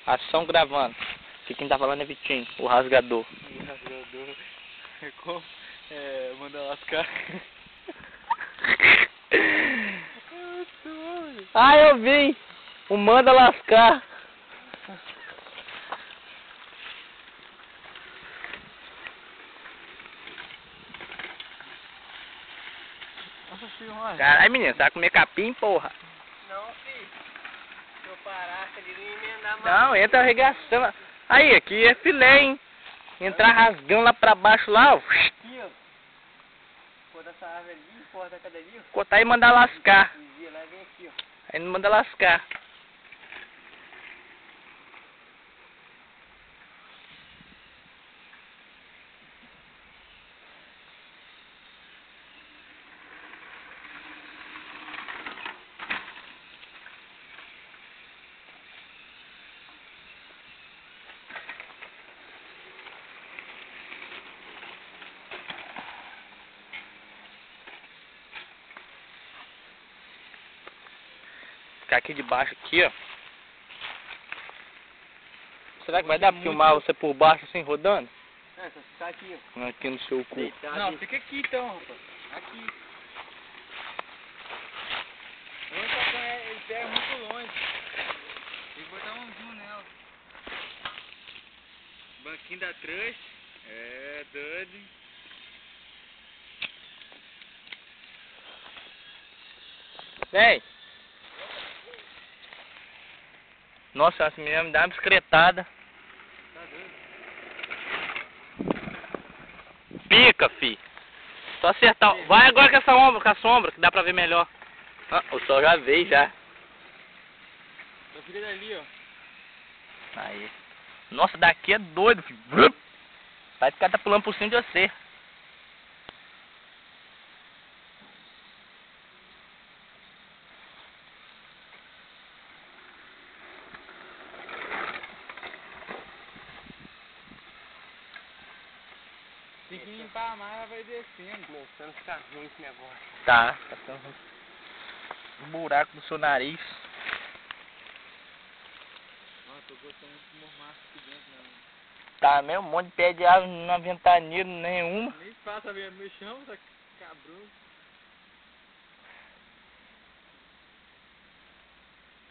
Ação gravando. Aqui quem tá falando é Vitinho, o rasgador. O rasgador é como? Manda lascar. Ah, eu vi! O manda lascar. Nossa senhora. Caralho, menino, você vai comer capim, porra? Não, filho. Se eu parasse ali, não ia emendar mais. Não, entra arregaçando. Aí, aqui é filé, hein? Entrar rasgando lá pra baixo lá, ó. Aqui, ó. Corta essa árvore ali, corta cada ali, ó. Cortar e mandar lascar. Desvia lá e vem aqui, ó. Aí não manda lascar. Ficar aqui de baixo aqui, ó. Será que vai dar pra filmar você por baixo assim, rodando? É, só ficar aqui, ó. Aqui no seu cu. Deitado. Não, fica aqui então, rapaz. Aqui. Ele pega muito longe. Tem que botar um zoom nela. Banquinho da Trust. É, doido. Vem! Nossa, essa menina me dá uma bicicletada. Tá doido. Pica, fi. Só acertar. Vai agora com essa ombra, com a sombra, que dá pra ver melhor. Ah, o sol já veio já. Só fica dali, ó. Aí. Nossa, daqui é doido, filho. Vrup. Vai ficar tá pulando por cima de você. Tem que limpar mais, ela vai descendo. Começando a ficar ruim esse negócio. Tá ficando um buraco no seu nariz. Ó, tô botando esse mormaço aqui dentro, né? Tá mesmo, um monte de pé de árvore, não há ventania nenhuma. Nem passa vendo no chão, tá cabrão.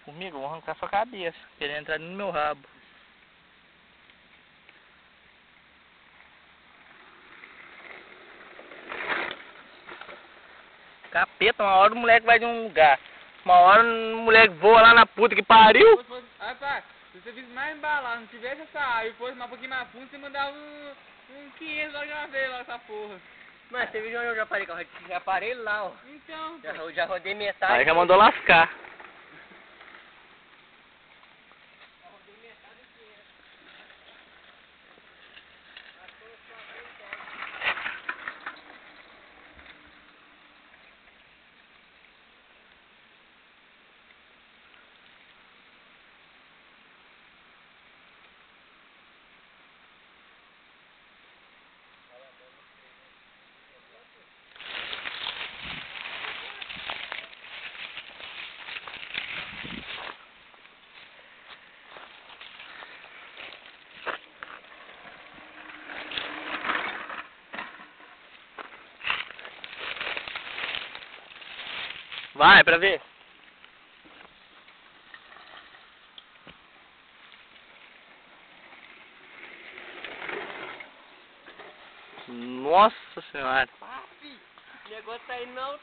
Formiga, eu vou arrancar sua cabeça, querendo entrar no meu rabo. Capeta, uma hora o moleque vai de um lugar. Uma hora o moleque voa lá na puta que pariu. Rapaz, se você fosse mais embalado, não tivesse essa área e fosse mais um pouquinho mais fundo, você mandava um 500 logo de uma vez lá, essa porra. Mas você viu onde eu já parei? Já parei lá, ó. Então, Já rodei metade. Aí já mandou lascar. Vai, pra ver. Nossa senhora. Papi, o negócio tá aí não.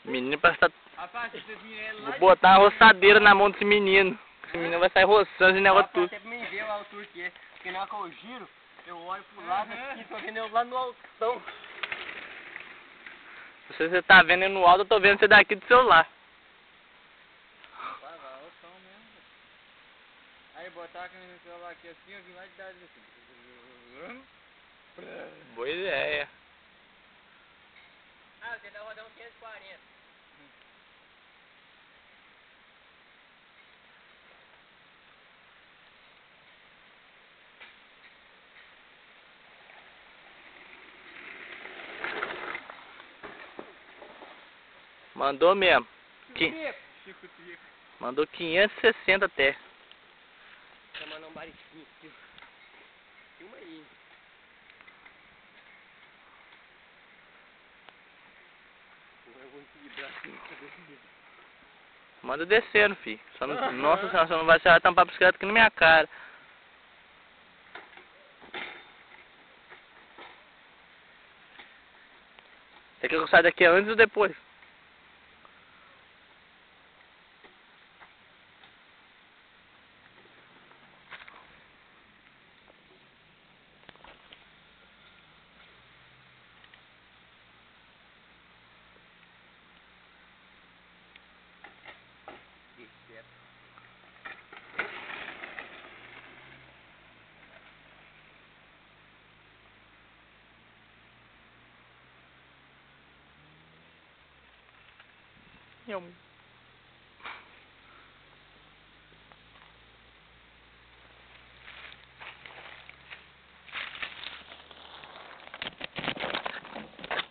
Menino parece que tá... rapaz, se você vier lá Vou botar uma roçadeira na mão desse menino. Esse menino vai sair roçando esse negócio tudo. Você me vê a altura que é. Porque na hora que eu giro, eu olho pro lado aqui, tô vendo eu lá no altão. Se você tá vendo ele no alto, eu tô vendo você daqui do celular. vai, o som mesmo. Aí botar a câmera no celular aqui assim, eu vim lá de dar assim. Boa ideia. Ah, você tá rodando 540. Mandou mesmo. Chico Tico. Mandou 560 até. Filma aí. Eu vou equilibrar assim, Manda descendo, filho. Só não, nossa senhora, só não vai se tampar a bicicleta aqui na minha cara. Você quer que eu saia daqui antes ou depois? Eu.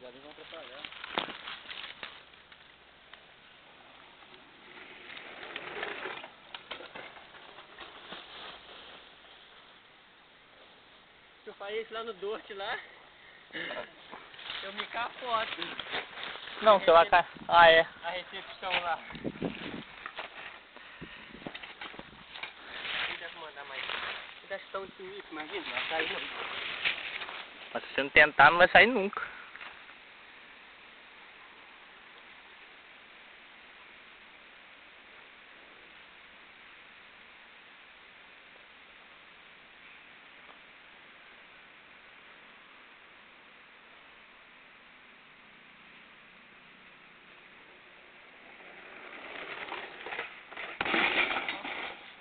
Já eles vão atrapalhar. Se eu fazer isso lá no Dorte lá, eu me capoto. Não, você vai cair. Ah, é. A recepção lá. Não deve mandar mais. Ainda estão infinito, imagina, não vai sair não. Mas se você não tentar, não vai sair nunca.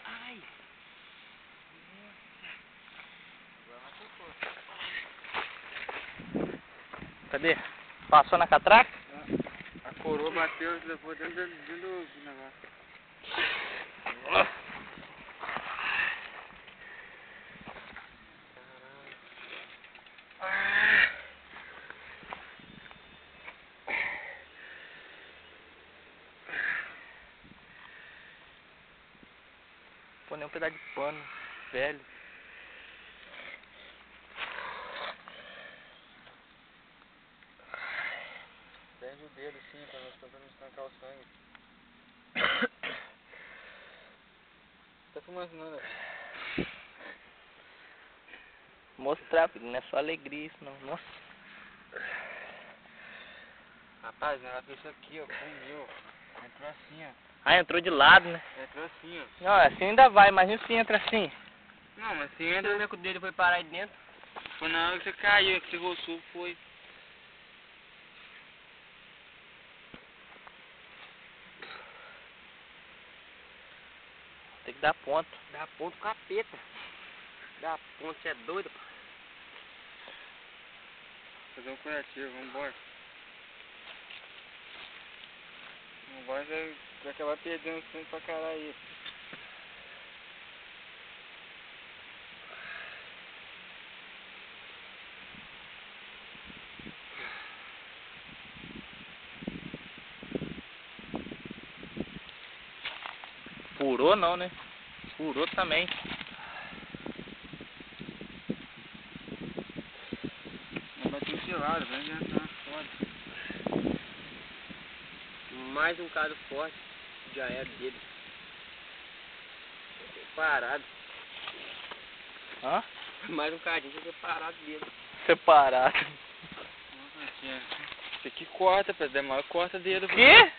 Ai! Cadê? Passou na catraca? A coroa bateu e levou dentro do negócio. Pô, nem um pedaço de pano, velho. Prende o dedo assim pra não estancar o sangue. Tá fumando não, né? Mostrar, filho, não é só alegria isso não. Nossa. Rapaz, o negócio isso aqui, ó, fundiu. Entrou assim, ó. Ah, entrou de lado, né? Entrou assim, ó. Não, assim ainda vai, imagina se entra assim. Não, mas se Como entra, é que o dedo foi parar aí dentro? foi na hora que você caiu, que você roçou, foi. Tem que dar ponto. Dá ponto capeta. Dá ponto, você é doido, pô. Fazer um curativo, vambora. Vambora, você vai acabar perdendo sangue pra caralho aí. Furou não, né? Furou também. Não bateu esse lado, vai adiantar, foda. Mais um caso forte, já era dele. Parado. Hã? Mais um cadinho, já parado dele. Separado. Nossa, tia. Isso aqui corta, pra demora, corta dedo. Quê?